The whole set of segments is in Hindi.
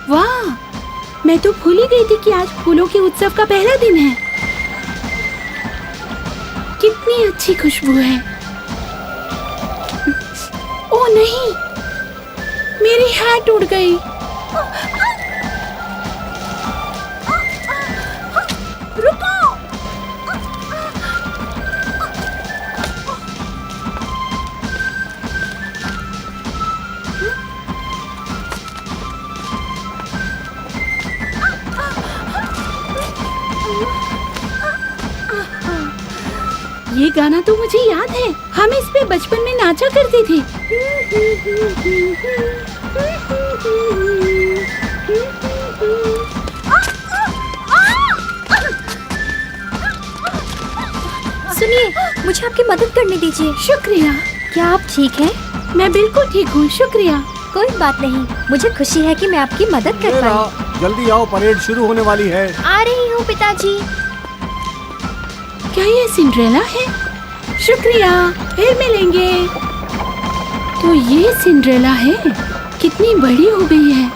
वाह, मैं तो भूल ही गई थी कि आज फूलों के उत्सव का पहला दिन है। कितनी अच्छी खुशबू है। ओह नहीं, मेरी हैट उड़ गई। रुको। ये गाना तो मुझे याद है, हम इस पे बचपन में नाचा करते थे। सुनिए, मुझे आपकी मदद करने दीजिए। शुक्रिया। क्या आप ठीक हैं? मैं बिल्कुल ठीक हूँ, शुक्रिया। कोई बात नहीं, मुझे खुशी है कि मैं आपकी मदद कर पाई। जल्दी आओ, परेड शुरू होने वाली है। आ रही हूँ पिताजी। क्या ये सिंड्रेला है? शुक्रिया, फिर मिलेंगे। तो ये सिंड्रेला है, कितनी बड़ी हो गई है।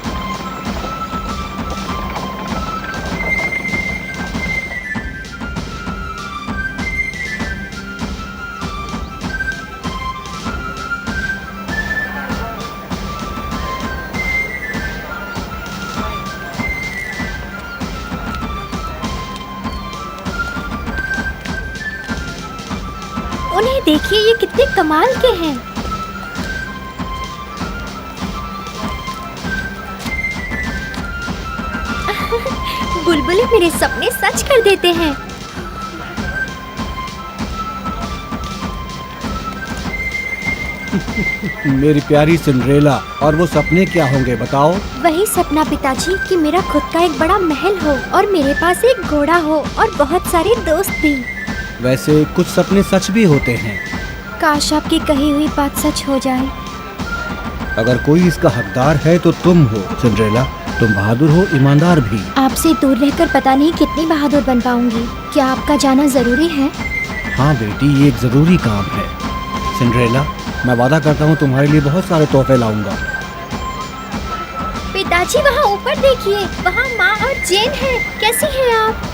उन्हें देखिए, ये कितने कमाल के हैं। बुलबुलें मेरे सपने सच कर देते हैं। मेरी प्यारी सिंड्रेला, और वो सपने क्या होंगे बताओ? वही सपना पिताजी कि मेरा खुद का एक बड़ा महल हो और मेरे पास एक घोड़ा हो और बहुत सारे दोस्त भी। वैसे कुछ सपने सच भी होते हैं। काश आपकी कही हुई बात सच हो जाए। अगर कोई इसका हकदार है तो तुम हो सिंड्रेला। तुम बहादुर हो, ईमानदार भी। आपसे दूर रहकर पता नहीं कितनी बहादुर बन पाऊंगी। क्या आपका जाना जरूरी है? हाँ बेटी, ये एक जरूरी काम है। सिंड्रेला, मैं वादा करता हूँ तुम्हारे लिए बहुत सारे तोहफे लाऊंगा। पिताजी वहाँ ऊपर देखिए, वहाँ माँ और जेन है। कैसी हैं आप?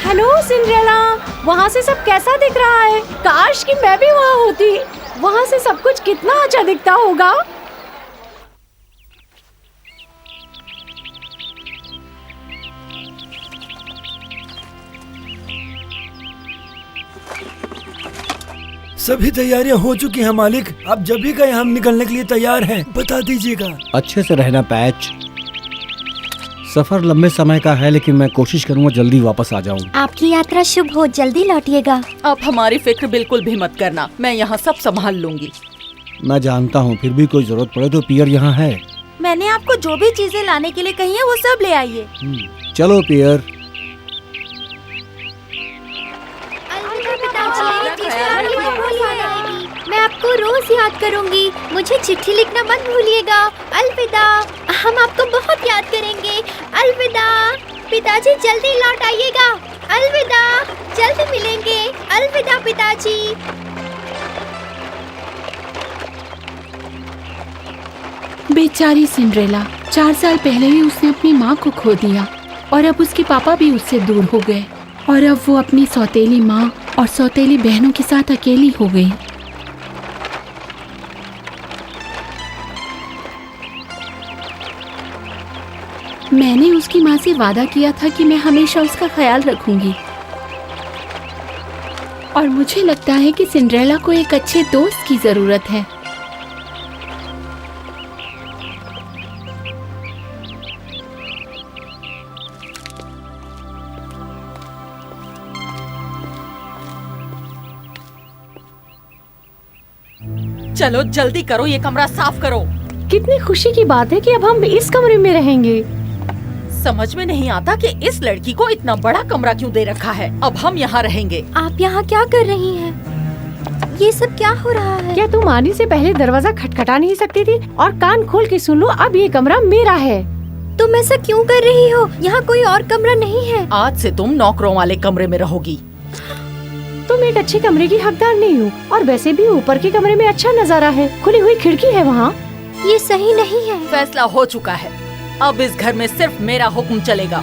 हेलो सिंड्रेला, वहाँ से सब कैसा दिख रहा है? काश कि मैं भी वहाँ होती। वहाँ से सब कुछ कितना अच्छा दिखता होगा। सभी तैयारियां हो चुकी हैं मालिक। आप जब भी कहें हम निकलने के लिए तैयार हैं, बता दीजिएगा। अच्छे से रहना पैच। सफर लंबे समय का है, लेकिन मैं कोशिश करूंगा जल्दी वापस आ जाऊं। आपकी यात्रा शुभ हो, जल्दी लौटिएगा। अब हमारी फिक्र बिल्कुल भी मत करना, मैं यहाँ सब संभाल लूंगी। मैं जानता हूँ, फिर भी कोई जरूरत पड़े तो पियर यहाँ है। मैंने आपको जो भी चीजें लाने के लिए कही है वो सब ले आइए। चलो पियर। मैं आपको रोज याद करूंगी। मुझे चिट्ठी लिखना मत भूलिएगा। अलविदा, हम आपको बहुत याद करेंगे। अलविदा पिताजी, जल्दी लौट आइएगा। अलविदा, जल्दी मिलेंगे। अलविदा पिताजी। बेचारी सिंड्रेला, 4 साल पहले ही उसने अपनी माँ को खो दिया और अब उसके पापा भी उससे दूर हो गए और अब वो अपनी सौतेली माँ और सौतेली बहनों के साथ अकेली हो गई। मैंने उसकी माँ से वादा किया था कि मैं हमेशा उसका ख्याल रखूंगी और मुझे लगता है कि सिंड्रेला को एक अच्छे दोस्त की जरूरत है। चलो जल्दी करो, ये कमरा साफ करो। कितनी खुशी की बात है कि अब हम इस कमरे में रहेंगे। समझ में नहीं आता कि इस लड़की को इतना बड़ा कमरा क्यों दे रखा है। अब हम यहाँ रहेंगे। आप यहाँ क्या कर रही हैं? ये सब क्या हो रहा है? क्या तुम आने से पहले दरवाजा खटखटा नहीं सकती थी? और कान खोल के सुन लो, अब ये कमरा मेरा है। तुम ऐसा क्यों कर रही हो? यहाँ कोई और कमरा नहीं है। आज से तुम नौकरों वाले कमरे में रहोगी। तुम एक अच्छे कमरे की हकदार नहीं हो और वैसे भी ऊपर के कमरे में अच्छा नजारा है, खुली हुई खिड़की है वहाँ। ये सही नहीं है। फैसला हो चुका है, अब इस घर में सिर्फ मेरा हुक्म चलेगा।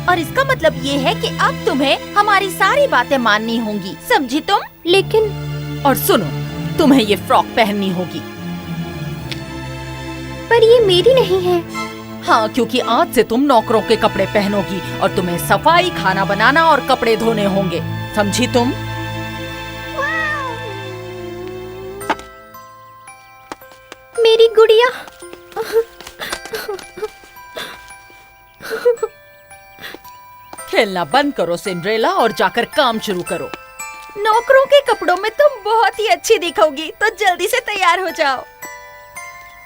और इसका मतलब ये है कि अब तुम्हें हमारी सारी बातें माननी होंगी, समझी तुम? लेकिन और सुनो, तुम्हें ये फ्रॉक पहननी होगी। पर ये मेरी नहीं है। हाँ, क्योंकि आज से तुम नौकरों के कपड़े पहनोगी और तुम्हें सफाई, खाना बनाना और कपड़े धोने होंगे, समझी तुम? मेरी गुड़िया। खेलना बंद करो सिंड्रेला और जाकर काम शुरू करो। नौकरों के कपड़ों में तुम बहुत ही अच्छी दिखोगी, तो जल्दी से तैयार हो जाओ।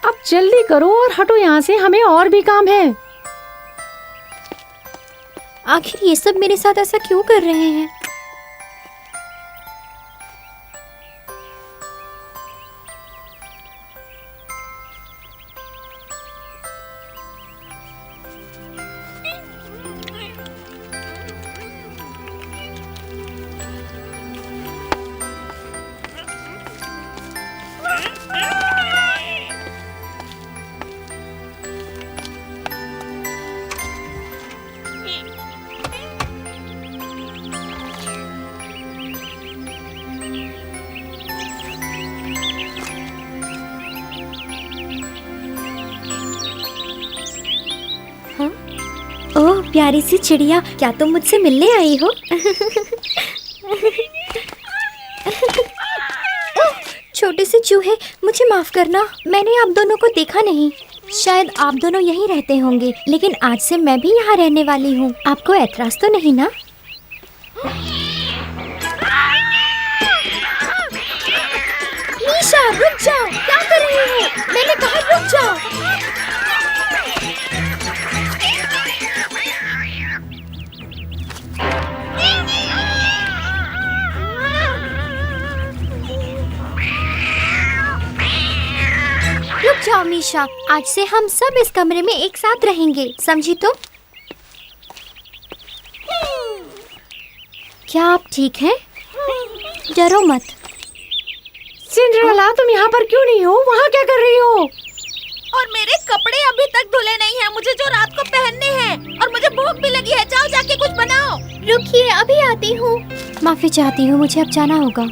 अब जल्दी करो और हटो यहाँ से, हमें और भी काम है। आखिर ये सब मेरे साथ ऐसा क्यों कर रहे हैं? ओह प्यारी सी चिड़िया, क्या तुम मुझसे मिलने आई हो? ओह, छोटे से चूहे, मुझे माफ करना, मैंने आप दोनों को देखा नहीं। शायद आप दोनों यहीं रहते होंगे, लेकिन आज से मैं भी यहाँ रहने वाली हूँ। आपको ऐतराज तो नहीं ना? मीशा, रुक जाओ, क्या कर रही हो? मैंने कहा रुक जाओ। रुक जाओ मीशा, आज से हम सब इस कमरे में एक साथ रहेंगे, समझी तुम? क्या आप ठीक हैं? डरो मत। सिंड्रेला, तुम यहाँ पर क्यों नहीं हो? वहाँ क्या कर रही हो? और मेरे कपड़े अभी तक धुले नहीं हैं, मुझे जो रात को पहनने हैं, और मुझे भूख भी लगी है। जाओ जाके कुछ बनाओ। रुकिए, अभी आती हूँ। माफी चाहती हूँ, मुझे अब जाना होगा।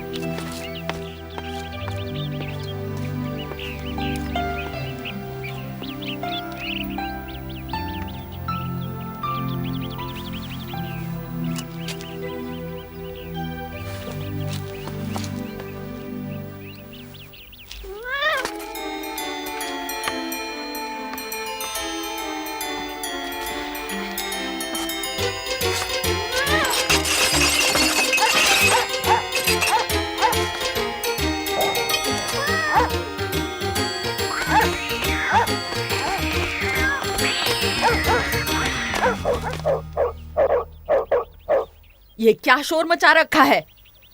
ये क्या शोर मचा रखा है?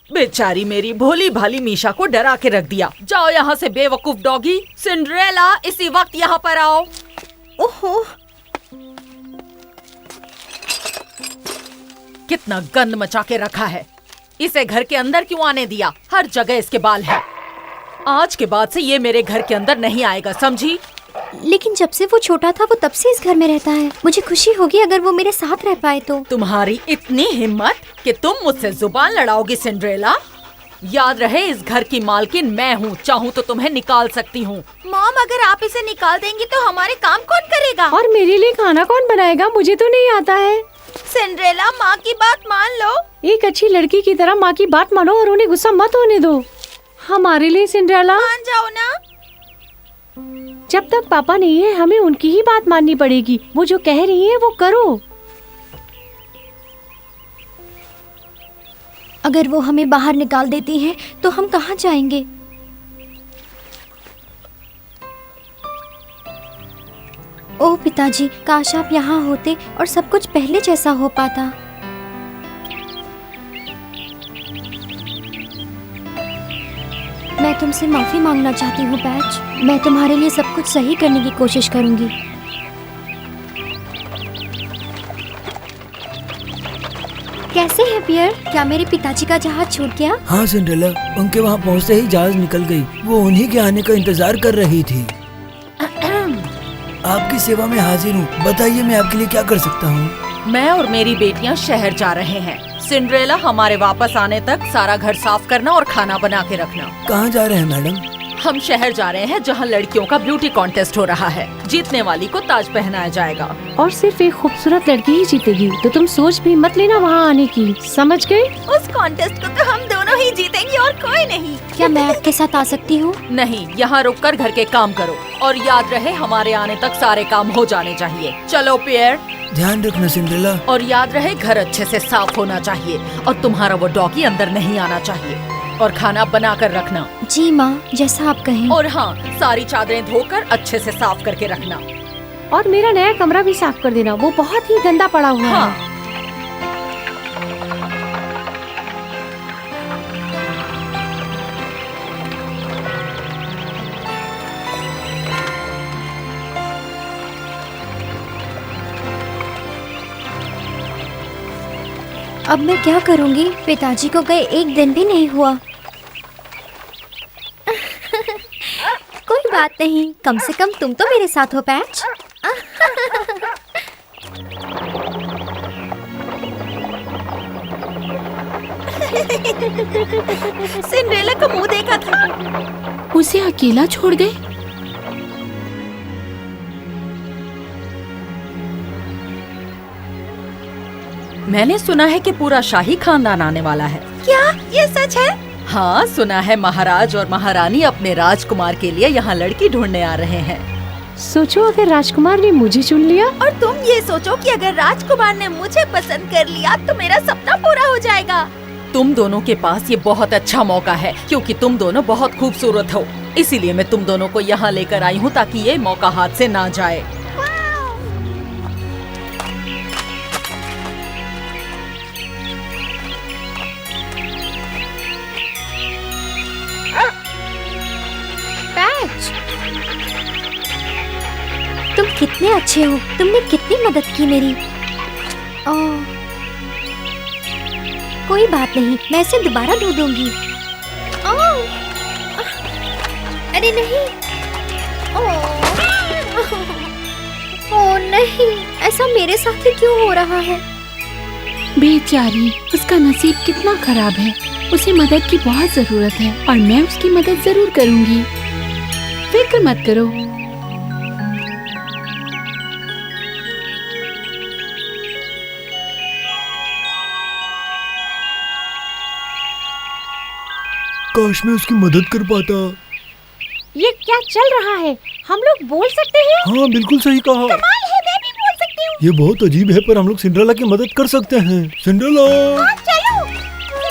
बेचारी मेरी भोली भाली मीशा को डरा के रख दिया। जाओ यहाँ से बेवकूफ डॉगी। सिंड्रेला, इसी वक्त यहाँ पर आओ। ओहो, कितना गंद मचा के रखा है। इसे घर के अंदर क्यों आने दिया? हर जगह इसके बाल हैं। आज के बाद से ये मेरे घर के अंदर नहीं आएगा, समझी? लेकिन जब से वो छोटा था, वो तब से इस घर में रहता है। मुझे खुशी होगी अगर वो मेरे साथ रह पाए तो। तुम्हारी इतनी हिम्मत कि तुम मुझसे जुबान लड़ाओगी सिंड्रेला? याद रहे, इस घर की मालकिन मैं हूँ। चाहूँ तो तुम्हें निकाल सकती हूँ। मॉम, अगर आप इसे निकाल देंगी तो हमारे काम कौन करेगा? और मेरे लिए खाना कौन बनाएगा? मुझे तो नहीं आता है। सिंड्रेला, माँ की बात मान लो। एक अच्छी लड़की की तरह माँ की बात मानो और उन्हें गुस्सा मत होने दो। हमारे लिए सिंड्रेला, मान जाओ ना। जब तक पापा नहीं है, हमें उनकी ही बात माननी पड़ेगी। वो जो कह रही है वो करो। अगर वो हमें बाहर निकाल देती हैं, तो हम कहाँ जाएंगे? ओह पिताजी, काश आप यहाँ होते और सब कुछ पहले जैसा हो पाता। मैं तुमसे माफी मांगना चाहती हूँ पैच। मैं तुम्हारे लिए सब कुछ सही करने की कोशिश करूंगी। कैसे हैं पियर? क्या मेरे पिताजी का जहाज छूट गया? हाँ सिंड्रेला, उनके वहाँ पहुँचते ही जहाज निकल गई। वो उन्हीं के आने का इंतजार कर रही थी। आपकी सेवा में हाजिर हूँ। बताइए मैं आपके लिए क्या कर सकता हूँ। मैं और मेरी बेटियां शहर जा रहे हैं। सिंड्रेला, हमारे वापस आने तक सारा घर साफ करना और खाना बना के रखना। कहाँ जा रहे हैं मैडम? हम शहर जा रहे हैं जहाँ लड़कियों का ब्यूटी कॉन्टेस्ट हो रहा है। जीतने वाली को ताज पहनाया जाएगा। और सिर्फ एक खूबसूरत लड़की ही जीतेगी, तो तुम सोच भी मत लेना वहाँ आने की, समझ गई? उस कॉन्टेस्ट को तो हम दोनों ही जीतेंगे और कोई नहीं। क्या मैं आपके साथ आ सकती हूँ? नहीं, यहाँ रुककर घर के काम करो और याद रहे हमारे आने तक सारे काम हो जाने चाहिए। चलो पियर। ध्यान रखना सिंड्रेला। और याद रहे घर अच्छे से साफ होना चाहिए और तुम्हारा वो डॉगी अंदर नहीं आना चाहिए। और खाना बना कर रखना। जी माँ, जैसा आप कहें। और हाँ, सारी चादरें धोकर अच्छे से साफ करके रखना। और मेरा नया कमरा भी साफ कर देना, वो बहुत ही गंदा पड़ा हुआ हाँ। है। अब मैं क्या करूँगी? पिताजी को गए 1 दिन भी नहीं हुआ। कोई बात नहीं, कम से कम तुम तो मेरे साथ हो पैच। सिंड्रेला को मुंह देखा था। उसे अकेला छोड़ गए। मैंने सुना है कि पूरा शाही खानदान आने वाला है। क्या ये सच है? हाँ, सुना है महाराज और महारानी अपने राजकुमार के लिए यहाँ लड़की ढूंढने आ रहे हैं। सोचो अगर राजकुमार ने मुझे चुन लिया। और तुम ये सोचो कि अगर राजकुमार ने मुझे पसंद कर लिया तो मेरा सपना पूरा हो जाएगा। तुम दोनों के पास ये बहुत अच्छा मौका है क्योंकि तुम दोनों बहुत खूबसूरत हो। इसीलिए मैं तुम दोनों को यहाँ लेकर आई हूँ ताकि ये मौका हाथ से ना जाए। पैच, तुम कितने अच्छे हो। तुमने कितनी मदद की मेरी। ओह, कोई बात नहीं, मैं इसे दोबारा धो दूंगी। ओह, अरे नहीं। ओह नहीं, ऐसा मेरे साथ ही क्यों हो रहा है? बेचारी, उसका नसीब कितना खराब है। उसे मदद की बहुत जरूरत है और मैं उसकी मदद जरूर करूंगी। फिक्र मत करो। काश मैं उसकी मदद कर पाता। ये क्या चल रहा है? हम लोग बोल सकते हैं? हाँ बिल्कुल सही कहा। कमाल है, मैं भी बोल सकती हूँ। ये बहुत अजीब है पर हम लोग सिंड्रेला की मदद कर सकते हैं। सिंड्रेला। चलो।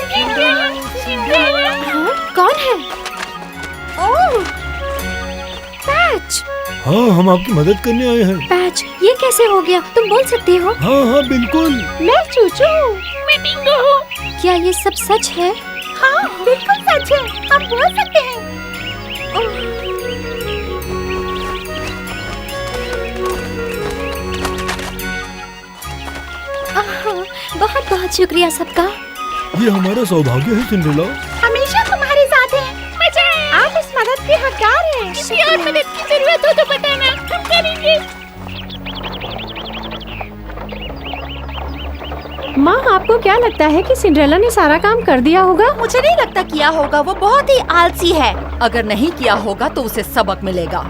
सिंड्रेला। हाँ, कौन है? ओह, पैच। हाँ, हम आपकी मदद करने आए हैं। पैच, ये कैसे हो गया? तुम बोल सकते हो? हाँ हाँ बिल्कुल। मैं चूचू। मैं बिंगो हूँ। क्या ये सब सच है? हाँ बिल्कुल सच है, हम बोल सकते हैं। बहुत बहुत शुक्रिया सबका। ये हमारा सौभाग्य है सिंड्रेला। हमेशा तुम्हारे साथ है। मजा आया। आप इस मदद के हकदार हैं। किसी और मदद की जरूरत हो तो बताना, हम करेंगे। माँ, आपको क्या लगता है कि सिंड्रेला ने सारा काम कर दिया होगा? मुझे नहीं लगता किया होगा, वो बहुत ही आलसी है। अगर नहीं किया होगा तो उसे सबक मिलेगा।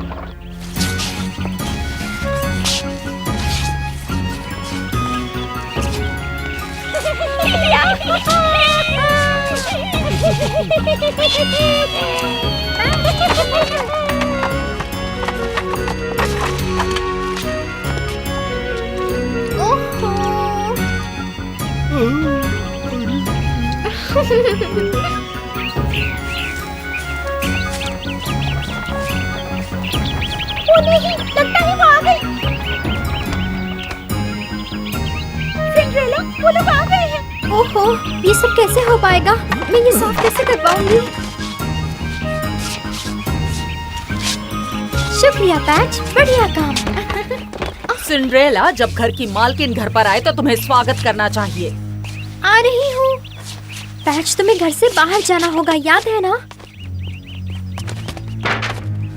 वो नहीं, लगता है वो आ गई। सिंड्रेला, वो लोग आ गए हैं। ओहो, ये सब कैसे हो पाएगा? मैं ये साफ कैसे कर पाऊंगी? शुक्रिया पैच, बढ़िया काम। सिंड्रेला, जब घर की मालकिन घर पर आए तो तुम्हें स्वागत करना चाहिए। आ रही हूँ। पैच, तुम्हें घर से बाहर जाना होगा, याद है ना?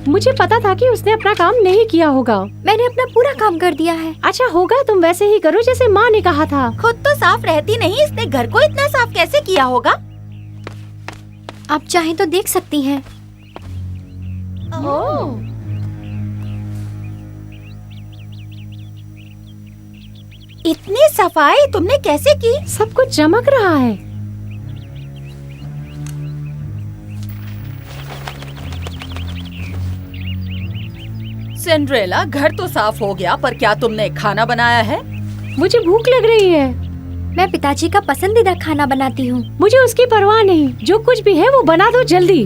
मुझे पता था कि उसने अपना काम नहीं किया होगा। मैंने अपना पूरा काम कर दिया है। अच्छा होगा, तुम वैसे ही करो जैसे माँ ने कहा था। खुद तो साफ रहती नहीं, इसने घर को इतना साफ कैसे किया होगा? आप चाहें तो देख सकती हैं। इतनी सफाई तुमने कैसे की? सब कुछ चमक रहा है। सिंड्रेला, घर तो साफ हो गया, पर क्या तुमने खाना बनाया है? मुझे भूख लग रही है। मैं पिताजी का पसंदीदा खाना बनाती हूँ। मुझे उसकी परवाह नहीं, जो कुछ भी है वो बना दो जल्दी।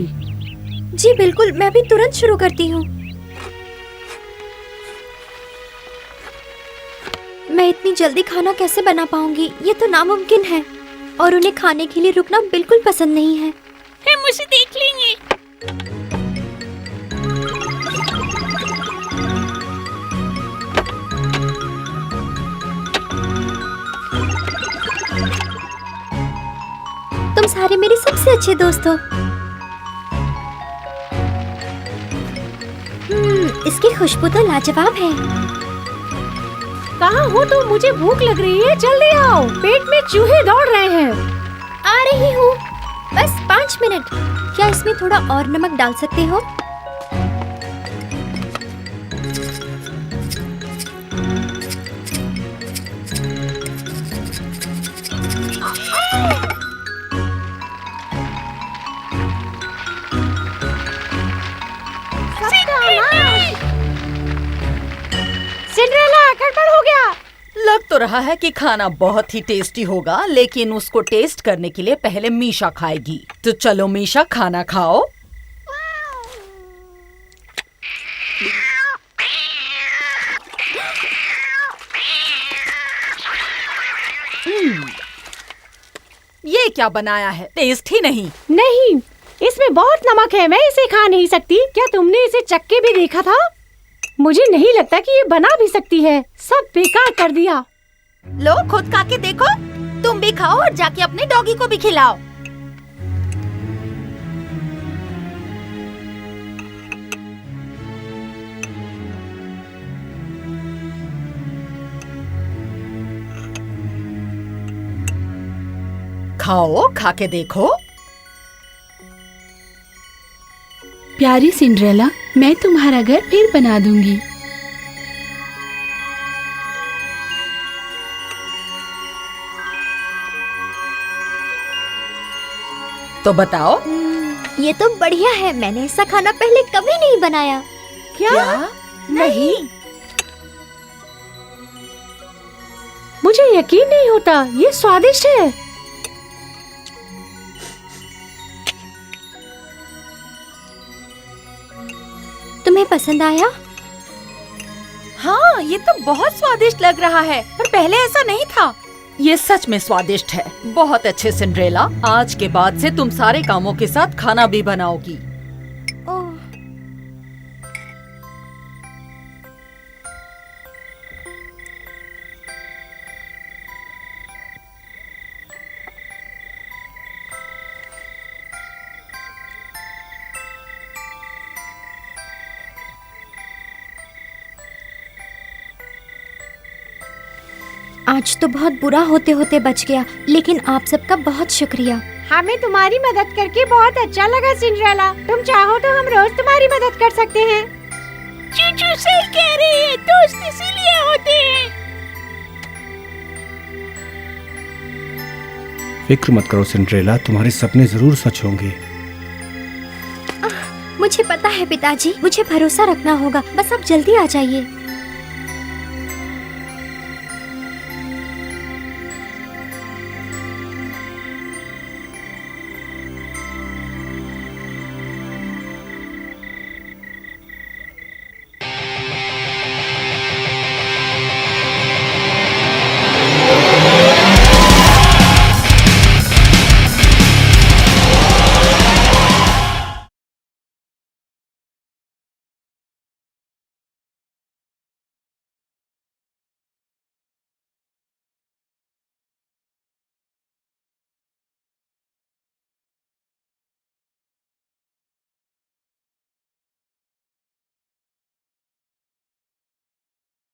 जी बिल्कुल, मैं भी तुरंत शुरू करती हूँ। मैं इतनी जल्दी खाना कैसे बना पाऊंगी? ये तो नामुमकिन है। और उन्हें खाने के लिए रुकना बिल्कुल पसंद नहीं है। हम उसे देख लेंगे। तुम सारे मेरे सबसे अच्छे दोस्त हो। इसकी खुशबू तो लाजवाब है। कहाँ हो तुम? मुझे भूख लग रही है, जल्दी आओ। पेट में चूहे दौड़ रहे हैं। आ रही हूँ, बस 5 मिनट। क्या इसमें थोड़ा और नमक डाल सकते हो? सिंड्रेला, गड़बड़ हो गया। लग तो रहा है कि खाना बहुत ही टेस्टी होगा, लेकिन उसको टेस्ट करने के लिए पहले मीशा खाएगी। तो चलो मीशा, खाना खाओ। ये क्या बनाया है? टेस्ट ही नहीं। नहीं, इसमें बहुत नमक है, मैं इसे खा नहीं सकती। क्या तुमने इसे चख के भी देखा था? मुझे नहीं लगता कि ये बना भी सकती है। सब बेकार कर दिया। लो, खुद खा के देखो। तुम भी खाओ और जाके अपने डॉगी को भी खिलाओ। खाओ, खा के देखो। प्यारी सिंड्रेला, मैं तुम्हारा घर फिर बना दूंगी। तो बताओ। ये तो बढ़िया है। मैंने ऐसा खाना पहले कभी नहीं बनाया। क्या? नहीं। मुझे यकीन नहीं होता, ये स्वादिष्ट है। तुम्हें पसंद आया? हाँ, ये तो बहुत स्वादिष्ट लग रहा है, पर पहले ऐसा नहीं था। ये सच में स्वादिष्ट है। बहुत अच्छे सिंड्रेला, आज के बाद से तुम सारे कामों के साथ खाना भी बनाओगी। ओह, आज तो बहुत बुरा होते होते बच गया, लेकिन आप सबका बहुत शुक्रिया। हमें तुम्हारी मदद करके बहुत अच्छा लगा सिंड्रेला। तुम चाहो तो हम रोज तुम्हारी मदद कर सकते हैं। चूचू सही कह रही है, दोस्त इसीलिए होते हैं। फिक्र मत करो सिंड्रेला, तुम्हारे सपने जरूर सच होंगे। मुझे पता है पिताजी, मुझे भरोसा रखना होगा। बस आप जल्दी आ जाइए।